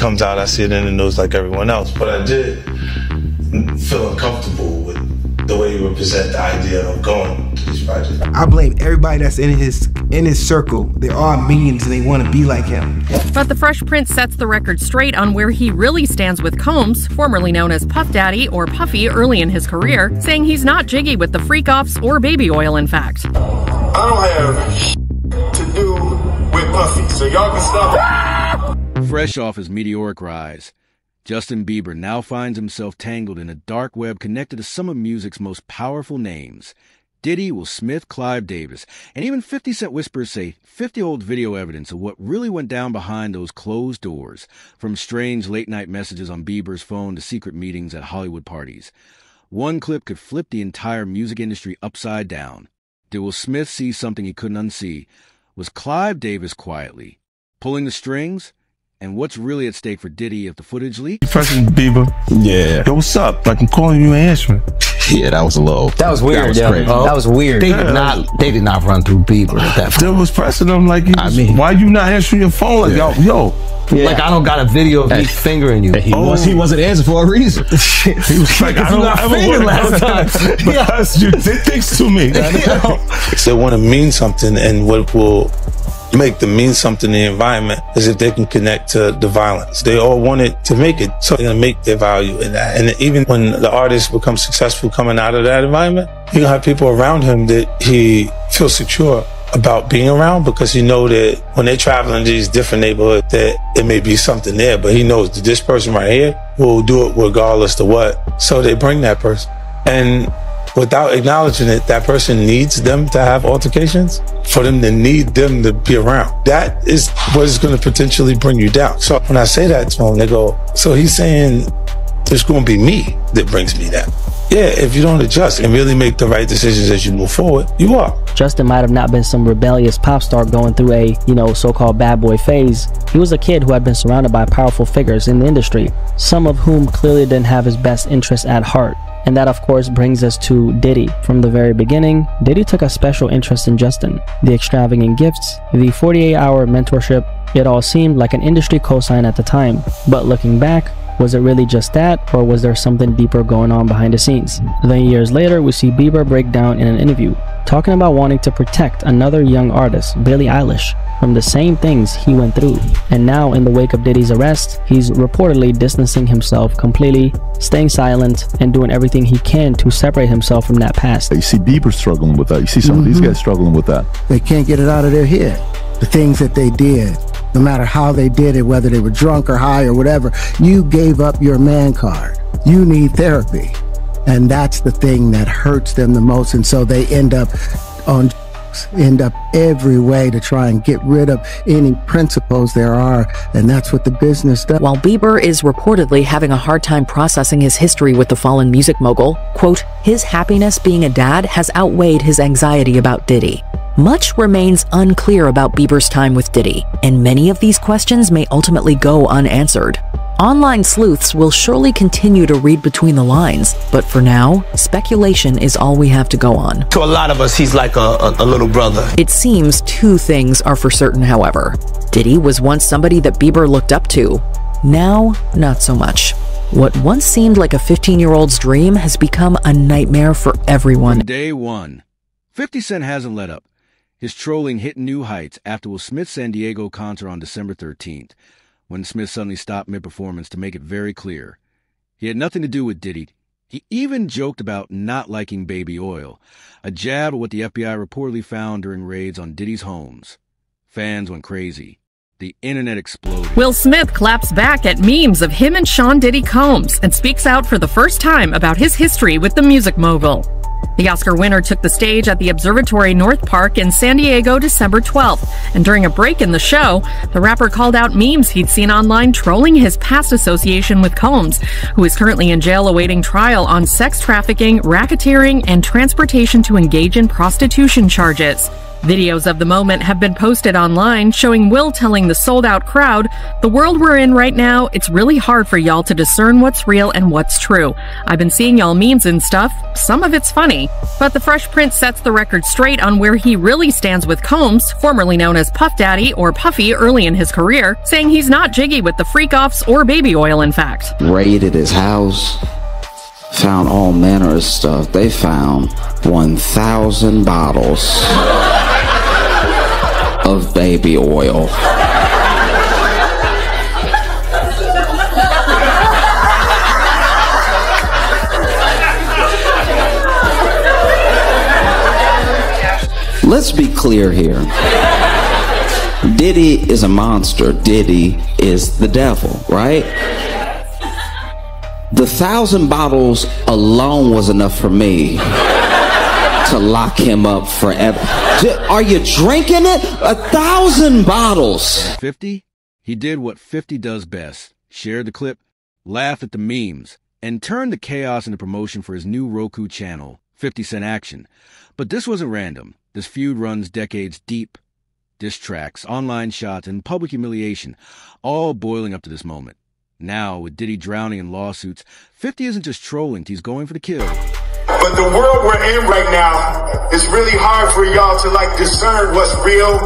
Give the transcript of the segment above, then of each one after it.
comes out, I see it in the news like everyone else. But I did feel uncomfortable with the way he would present the idea of going to these projects. I blame everybody that's in his circle. They're all means and they want to be like him. But the Fresh Prince sets the record straight on where he really stands with Combs, formerly known as Puff Daddy or Puffy early in his career, saying he's not jiggy with the freak-offs or baby oil, in fact. I don't have to do with Puffy, so y'all can stop. Fresh off his meteoric rise, Justin Bieber now finds himself tangled in a dark web connected to some of music's most powerful names. Diddy, Will Smith, Clive Davis, and even 50 Cent whispers say 50-old video evidence of what really went down behind those closed doors, from strange late-night messages on Bieber's phone to secret meetings at Hollywood parties. One clip could flip the entire music industry upside down. Did Will Smith see something he couldn't unsee? Was Clive Davis quietly pulling the strings? And what's really at stake for Diddy if the footage leaks? President Bieber. Yeah. Yo, what's up? Like, I'm calling you and answering. Yeah, that was a little. That was weird. That was crazy. That was weird. They did not run through Bieber at that point. They was pressing him like, why you not answering your phone? Like, yo. Yeah. Like, I don't got a video of me fingering you. He wasn't answering for a reason. He was like, I don't ever finger last time. Because you did things to me. They want to mean something, and what will make them mean something in the environment is if they can connect to the violence. They all want it to make it, so they're gonna make their value in that. And even when the artist becomes successful coming out of that environment, you're gonna have people around him that he feels secure about being around, because he know that when they travel in these different neighborhoods that it may be something there, but he knows that this person right here will do it regardless to what. So they bring that person. And without acknowledging it, that person needs them to have altercations, for them to need them to be around. That is what is going to potentially bring you down. So when I say that to them, they go, so he's saying it's going to be me that brings me down. Yeah, if you don't adjust and really make the right decisions as you move forward, you are. Justin might have not been some rebellious pop star going through a, so-called bad boy phase. He was a kid who had been surrounded by powerful figures in the industry, some of whom clearly didn't have his best interests at heart. And that, of course, brings us to Diddy. From the very beginning, Diddy took a special interest in Justin. The extravagant gifts, the 48-hour mentorship, it all seemed like an industry cosign at the time. But looking back, was it really just that, or was there something deeper going on behind the scenes? Then years later, we see Bieber break down in an interview, talking about wanting to protect another young artist, Billie Eilish, from the same things he went through. And now, in the wake of Diddy's arrest, he's reportedly distancing himself completely, staying silent, and doing everything he can to separate himself from that past. You see Bieber struggling with that. You see some of these guys struggling with that. They can't get it out of their head. The things that they did, no matter how they did it, whether they were drunk or high or whatever, you gave up your man card. You need therapy. And that's the thing that hurts them the most. And so they end up every way to try and get rid of any principles there are, and that's what the business does. While Bieber is reportedly having a hard time processing his history with the fallen music mogul, quote, his happiness being a dad has outweighed his anxiety about Diddy. Much remains unclear about Bieber's time with Diddy, and many of these questions may ultimately go unanswered. Online sleuths will surely continue to read between the lines, but for now, speculation is all we have to go on. To a lot of us, he's like a little brother. It seems two things are for certain, however. Diddy was once somebody that Bieber looked up to. Now, not so much. What once seemed like a 15-year-old's dream has become a nightmare for everyone. From day one, 50 Cent hasn't let up. His trolling hit new heights after Will Smith's San Diego concert on December 13th, when Smith suddenly stopped mid-performance to make it very clear. He had nothing to do with Diddy. He even joked about not liking baby oil, a jab at what the FBI reportedly found during raids on Diddy's homes. Fans went crazy. The internet exploded. Will Smith claps back at memes of him and Sean Diddy Combs and speaks out for the first time about his history with the music mogul. The Oscar winner took the stage at the Observatory North Park in San Diego December 12th, and during a break in the show, the rapper called out memes he'd seen online trolling his past association with Combs, who is currently in jail awaiting trial on sex trafficking, racketeering, and transportation to engage in prostitution charges. Videos of the moment have been posted online showing Will telling the sold-out crowd, "The world we're in right now, it's really hard for y'all to discern what's real and what's true. I've been seeing y'all memes and stuff. Some of it's funny." But the Fresh Prince sets the record straight on where he really stands with Combs, formerly known as Puff Daddy or Puffy early in his career, saying he's not jiggy with the freak-offs or baby oil, in fact. Raided his house, found all manner of stuff. They found 1,000 bottles of baby oil. Let's be clear here. Diddy is a monster. Diddy is the devil, right? The 1,000 bottles alone was enough for me to lock him up forever. Are you drinking it? 1,000 bottles. 50? He did what 50 does best. Shared the clip, laughed at the memes, and turned the chaos into promotion for his new Roku channel, 50 Cent Action. But this wasn't random. This feud runs decades deep. Diss tracks, online shots, and public humiliation, all boiling up to this moment. Now, with Diddy drowning in lawsuits, 50 isn't just trolling, he's going for the kill. But the world we're in right now, it's really hard for y'all to like discern what's real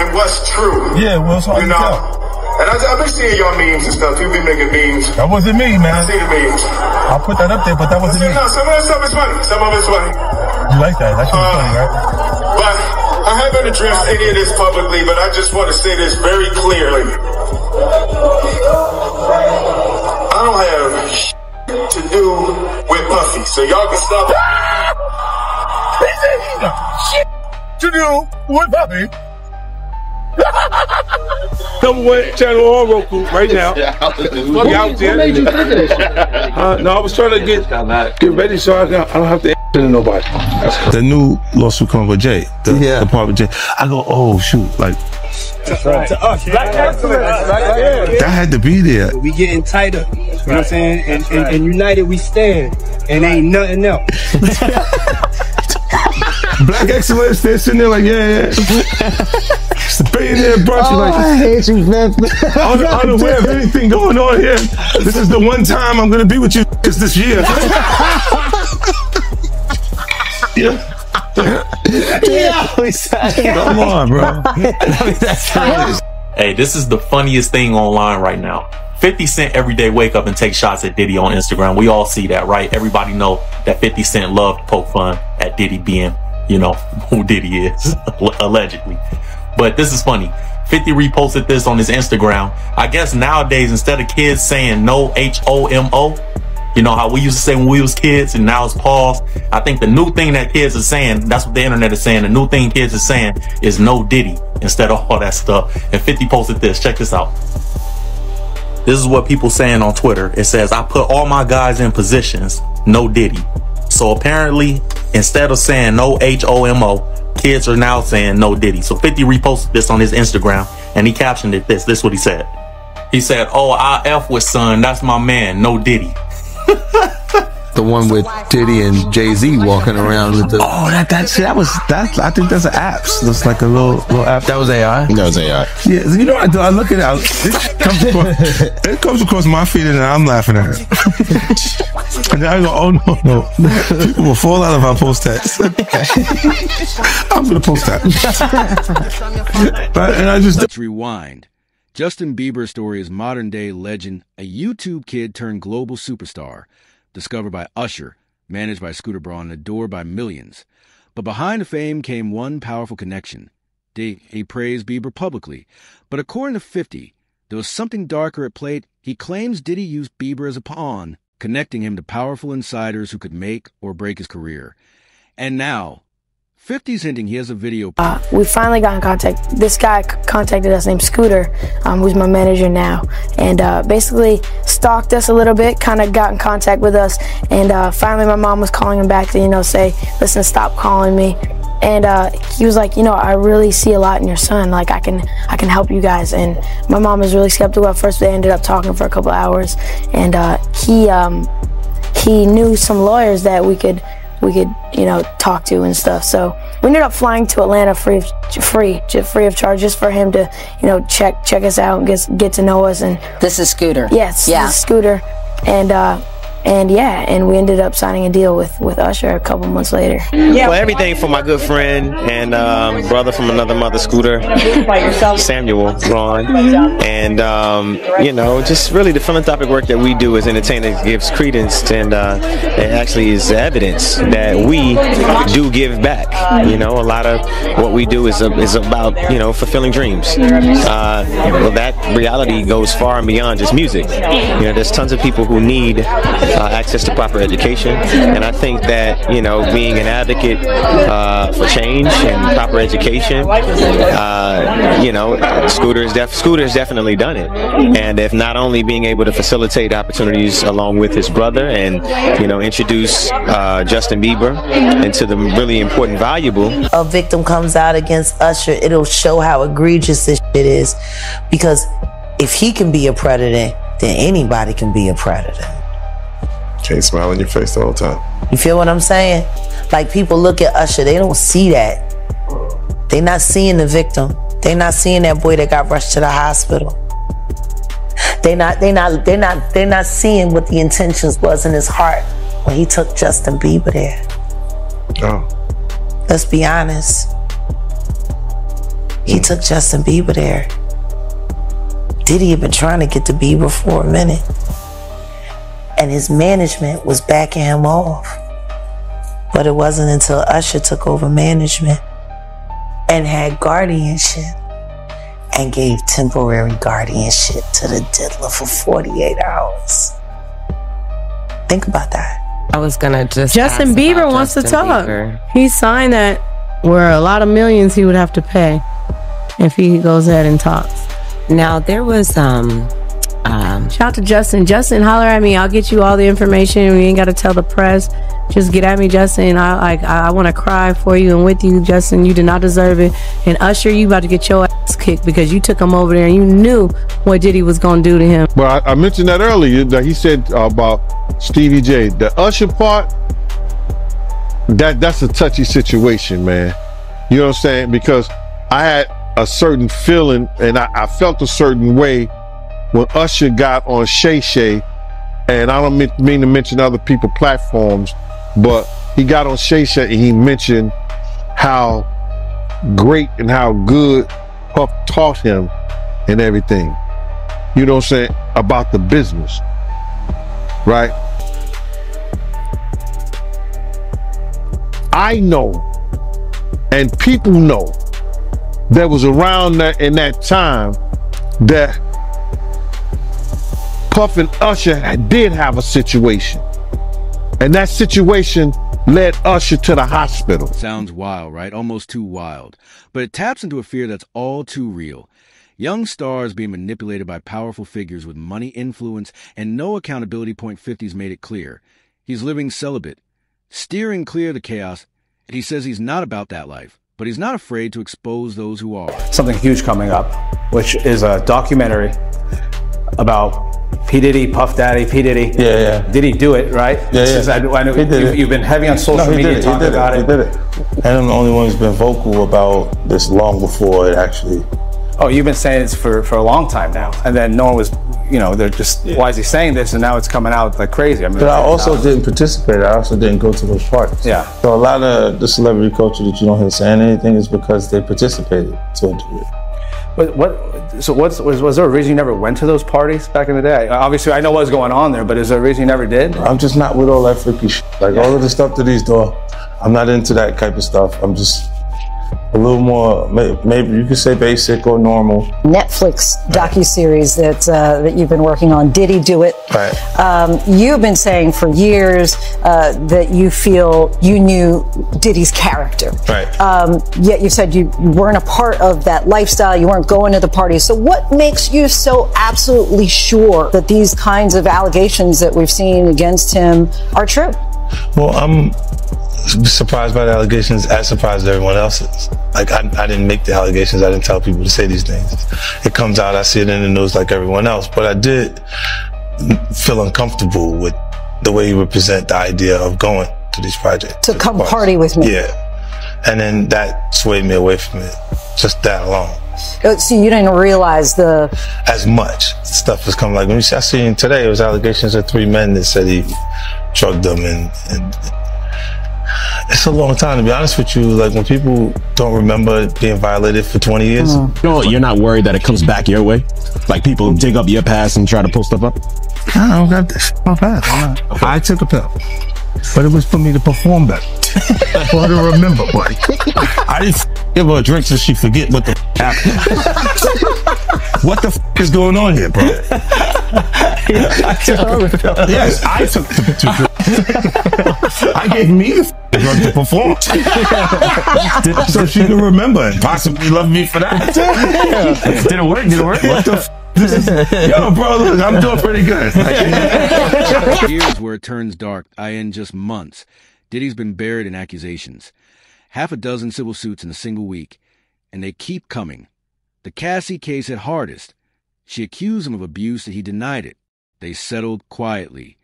and what's true. Yeah, well, it's hard to tell. And I've been seeing y'all memes and stuff. You've been making memes. That wasn't me, man. I see the memes. I'll put that up there, but that wasn't me. No, some of that stuff is funny. Some of it's funny. You like that? That's funny, right? But I haven't addressed any of this publicly, but I just want to say this very clearly. I don't have to do with Puffy, so y'all can stop. Shit to do with Puffy. #1 channel on Roku right now. What made you think of this shit? No, I was trying to get ready so I don't have to to nobody. The new lawsuit coming with Jay, the part with Jay. I go, oh shoot, like that's right. To us, Black excellence, that had to be there. We getting tighter, you know what I'm saying? And united we stand, and ain't nothing else. Black excellence, they're sitting there like, yeah. It's a billionaire brunch. Like, I hate you, man. Unaware of anything going on here. This is the one time I'm gonna be with you this year. Come on, bro. Hey, this is the funniest thing online right now. 50 Cent every day wake up and take shots at Diddy on Instagram. We all see that, right? Everybody know that 50 Cent loved to poke fun at Diddy being, you know, who Diddy is, allegedly. But this is funny. 50 reposted this on his Instagram. I guess nowadays, instead of kids saying no H-O-M-O, you know how we used to say when we was kids and now it's pause. I think the new thing that kids are saying, that's what the internet is saying, the new thing kids are saying is no Diddy instead of all that stuff. And 50 posted this. Check this out. This is what people saying on Twitter. It says, I put all my guys in positions, no Diddy. So apparently, instead of saying no H-O-M-O, kids are now saying no Diddy. So 50 reposted this on his Instagram and he captioned it this. This is what he said. He said, oh, I F with son, that's my man, no Diddy. The one with Diddy and Jay-Z walking around with the... Oh, that I think that's an app. Looks like a little app. That was AI? That was AI. Yeah, you know what I look at it, it comes across my feed and I'm laughing at it. And then I go, oh no. People will fall out if I post that. I'm going to post that. And I just... Let's rewind. Justin Bieber's story is modern-day legend, a YouTube kid turned global superstar, discovered by Usher, managed by Scooter Braun, and adored by millions. But behind the fame came one powerful connection. He praised Bieber publicly, but according to 50, there was something darker at play. He claims Diddy used Bieber as a pawn, connecting him to powerful insiders who could make or break his career. And now, 50's hinting he has a video. We finally got in contact. This guy contacted us named Scooter, who's my manager now, and basically stalked us a little bit, kind of got in contact with us, and finally my mom was calling him back to, you know, say, listen, stop calling me. And he was like, you know, I really see a lot in your son. Like, I can help you guys. And my mom was really skeptical at first. They ended up talking for a couple hours, and he knew some lawyers that we could we could, you know, talk to and stuff. So we ended up flying to Atlanta free of charge, just for him to, you know, check us out and get to know us. And this is Scooter. Yes, yeah, this is Scooter, and we ended up signing a deal with Usher a couple months later. Well, everything from my good friend and brother from another mother, Scooter, Samuel Ron, and you know, just really the philanthropic work that we do as entertainers gives credence, and it actually is evidence that we do give back. You know, a lot of what we do is about, you know, fulfilling dreams. Well, that reality goes far and beyond just music. You know, there's tons of people who need access to proper education, and I think that, you know, being an advocate for change and proper education, you know, Scooter has definitely done it. And if not only being able to facilitate opportunities along with his brother, and, you know, introduce Justin Bieber into the really important, valuable. A victim comes out against Usher, it'll show how egregious this shit is, because if he can be a predator, then anybody can be a predator. Can't smile on your face the whole time. You feel what I'm saying? Like, people look at Usher, they don't see that. They not seeing the victim. They not seeing that boy that got rushed to the hospital. They not seeing what the intentions was in his heart when he took Justin Bieber there. Oh. Let's be honest. He took Justin Bieber there. Diddy had been trying to get to Bieber for a minute, and his management was backing him off. But it wasn't until Usher took over management and had guardianship and gave temporary guardianship to the diddler for 48 hours. Think about that. I was gonna just Justin Bieber wants to talk. He signed that where a lot of millions he would have to pay if he goes ahead and talks. Now there was shout out to Justin. Justin, holler at me. I'll get you all the information. We ain't got to tell the press. Just get at me, Justin. I want to cry for you and with you, Justin. You did not deserve it. And Usher, you about to get your ass kicked because you took him over there and you knew what Diddy was going to do to him. Well, I mentioned that earlier, that he said about Stevie J. The Usher part, that's a touchy situation, man. You know what I'm saying? Because I had a certain feeling, and I felt a certain way when Usher got on Shay Shay, and I don't mean to mention other people's platforms, but he got on Shay Shay and he mentioned how great and how good Puff taught him and everything. You know what I'm saying? About the business, right? I know, and people know, that was around that in that time that Puff and Usher did have a situation, and that situation led Usher to the hospital. Sounds wild, right? Almost too wild. But it taps into a fear that's all too real. Young stars being manipulated by powerful figures with money, influence, and no accountability. Point 50's made it clear. He's living celibate, steering clear of the chaos, and he says he's not about that life. But he's not afraid to expose those who are. Something huge coming up, which is a documentary about P. Diddy, Puff Daddy, P. Diddy. Yeah. Did he do it, right? Yeah. I know you've been heavy on social media talking about it. He did it. And I'm the only one who's been vocal about this long before it actually. Oh, you've been saying this for a long time now. And then no one was, you know, they're just, why is he saying this? And now it's coming out like crazy. I mean, but I also didn't participate. I also didn't go to those parties. Yeah. So a lot of the celebrity culture that you don't hear saying anything is because they participated to a degree. But was there a reason you never went to those parties back in the day? Obviously, I know what was going on there, but is there a reason you never did? I'm just not with all that freaky shit. Like all of the stuff that he's doing, I'm not into that type of stuff. I'm just a little more, maybe you could say basic or normal. Netflix docuseries that you've been working on, Did He Do It? Right. You've been saying for years that you feel you knew Diddy's character. Right. Yet you said you weren't a part of that lifestyle, you weren't going to the parties. So what makes you so absolutely sure that these kinds of allegations that we've seen against him are true? Well, I'm surprised by the allegations, as surprised as everyone else is. Like, I didn't make the allegations. I didn't tell people to say these things. It comes out, I see it in the news like everyone else. But I did feel uncomfortable with the way you represent the idea of going to these projects. To come party with me. Yeah. And then that swayed me away from it. Just that alone. So you didn't realize as much stuff was coming. Like when I seen today, it was allegations of 3 men that said he drugged them, and it's a long time, to be honest with you. Like when people don't remember being violated for 20 years. You're not worried that it comes back your way? Like people dig up your past and try to pull stuff up? No, I don't got this. My past. Okay. I took a pill, but it was for me to perform better. For her to remember, buddy. I didn't give her a drink so she forget what the happened. What the is going on here, bro? Yes, I took the I gave me the drug to perform. So she can remember and possibly love me for that. Did it work? What the this is, yo, bro, look, I'm doing pretty good. Here's where it turns dark. In just months, Diddy's been buried in accusations. 6 civil suits in a single week. And they keep coming. The Cassie case hit hardest. She accused him of abuse and he denied it. They settled quietly.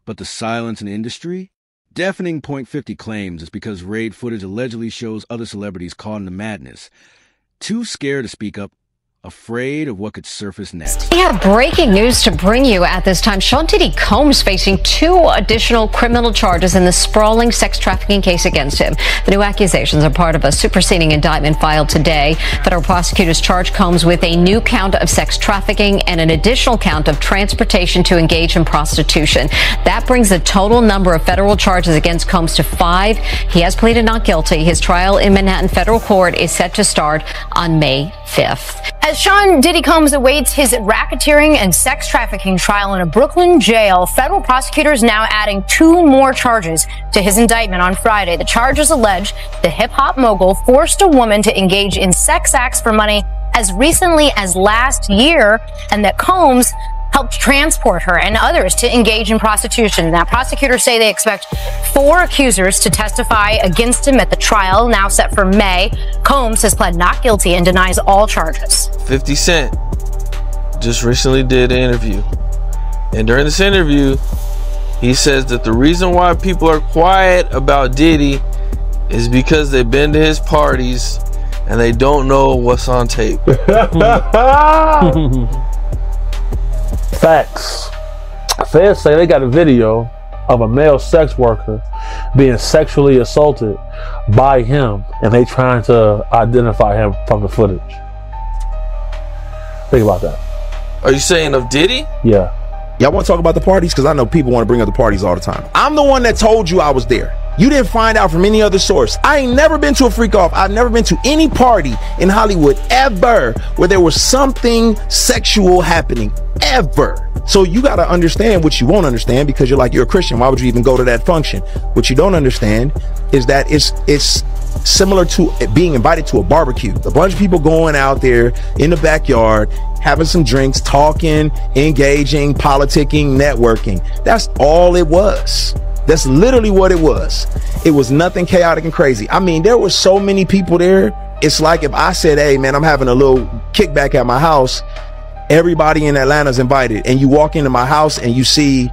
But the silence in the industry? Deafening .50 claims it's because raid footage allegedly shows other celebrities caught in the madness. Too scared to speak up, afraid of what could surface next. We have breaking news to bring you at this time. Sean Diddy Combs facing 2 additional criminal charges in the sprawling sex trafficking case against him. The new accusations are part of a superseding indictment filed today. Federal prosecutors charge Combs with a new count of sex trafficking and an additional count of transportation to engage in prostitution. That brings the total number of federal charges against Combs to 5. He has pleaded not guilty. His trial in Manhattan federal court is set to start on May 5th. As Sean Diddy Combs awaits his racketeering and sex trafficking trial in a Brooklyn jail, federal prosecutors now adding 2 more charges to his indictment on Friday. The charges allege the hip-hop mogul forced a woman to engage in sex acts for money as recently as last year, and that Combs helped transport her and others to engage in prostitution. Now, prosecutors say they expect 4 accusers to testify against him at the trial, now set for May. Combs has pled not guilty and denies all charges. 50 Cent just recently did an interview. And during this interview, he says that the reason why people are quiet about Diddy is because they've been to his parties and they don't know what's on tape. Facts. Feds say they got a video of a male sex worker being sexually assaulted by him, and they trying to identify him from the footage. Think about that. Are you saying of Diddy? Yeah. Y'all want to talk about the parties? Because I know people want to bring up the parties all the time. I'm the one that told you I was there. You didn't find out from any other source. I ain't never been to a freak off. I've never been to any party in Hollywood ever where there was something sexual happening, ever. So you got to understand what you won't understand, because you're a Christian. Why would you even go to that function? What you don't understand is that it's similar to being invited to a barbecue. A bunch of people going out there in the backyard, having some drinks, talking, engaging, politicking, networking. That's all it was. That's literally what it was. It was nothing chaotic and crazy. I mean, there were so many people there. It's like if I said, hey man, I'm having a little kickback at my house, everybody in Atlanta's invited, and you walk into my house and you see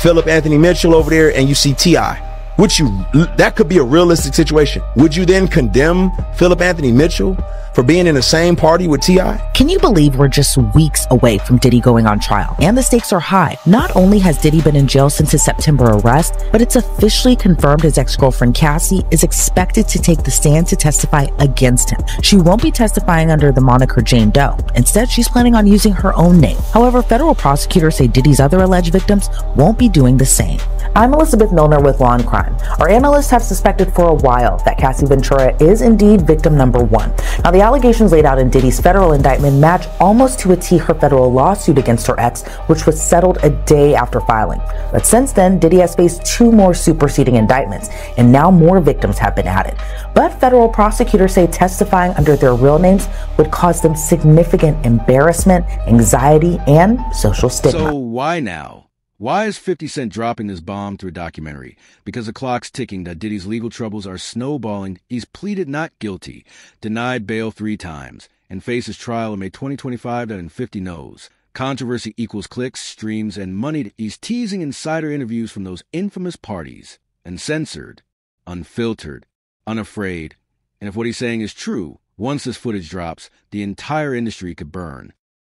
Philip Anthony Mitchell over there and you see T.I. That could be a realistic situation. Would you then condemn Philip Anthony Mitchell for being in the same party with T.I.? Can you believe we're just weeks away from Diddy going on trial? And the stakes are high. Not only has Diddy been in jail since his September arrest, but it's officially confirmed his ex-girlfriend Cassie is expected to take the stand to testify against him. She won't be testifying under the moniker Jane Doe. Instead, she's planning on using her own name. However, federal prosecutors say Diddy's other alleged victims won't be doing the same. I'm Elizabeth Milner with Law and Crime. Our analysts have suspected for a while that Cassie Ventura is indeed victim number 1. Now, the allegations laid out in Diddy's federal indictment match almost to a T her federal lawsuit against her ex, which was settled a day after filing. But since then, Diddy has faced 2 more superseding indictments, and now more victims have been added. But federal prosecutors say testifying under their real names would cause them significant embarrassment, anxiety, and social stigma. So why now? Why is 50 Cent dropping this bomb through a documentary? Because the clock's ticking that Diddy's legal troubles are snowballing. He's pleaded not guilty, denied bail 3 times, and faces trial in May 2025 that in 50 knows. Controversy equals clicks, streams, and money. He's teasing insider interviews from those infamous parties. uncensored, unfiltered, unafraid. And if what he's saying is true, once this footage drops, the entire industry could burn.